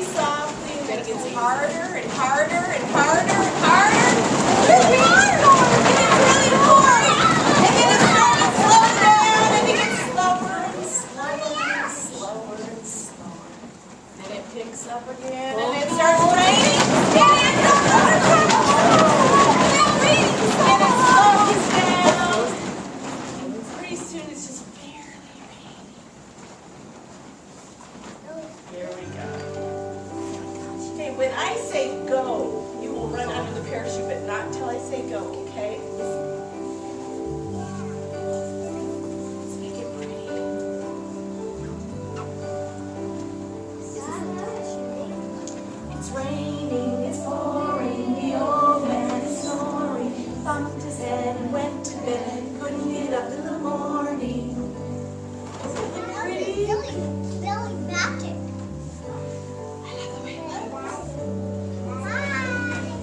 really softly, and then it gets harder and harder and harder and harder. Really hard. And it's really boring. And then it starts to slow down, and it gets slower and slower and slower and slower. Then it picks up again, and it starts raining, and it's another time. And it slows down. And pretty soon it's just barely raining. Here we go. Okay, when I say go, you will run under the parachute, but not until I say go, okay? Let's make it pretty. It's raining, it's pouring, the old man is snoring, bumped his head and went to bed, couldn't get up in the morning. Isn't it pretty? Billy Magic.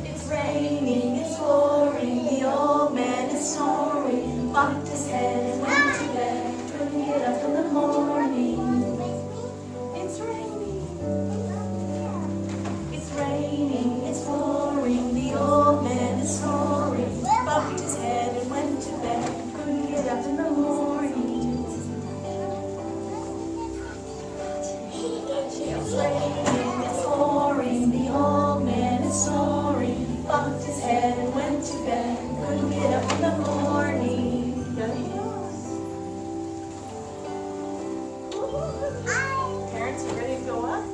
It's raining, it's pouring, the old man is snoring, bumped his head and went to bed, couldn't get up in the morning. It's raining, it's pouring, the old man is snoring, bumped his head and went to bed, couldn't get up in the morning. It's raining, it's pouring, the old man is snoring, bumped his head and went to bed, couldn't get up in the morning. Parents, you ready to go up?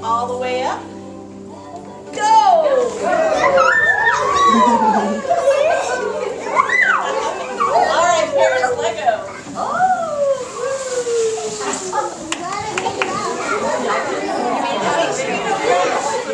All the way up? Go!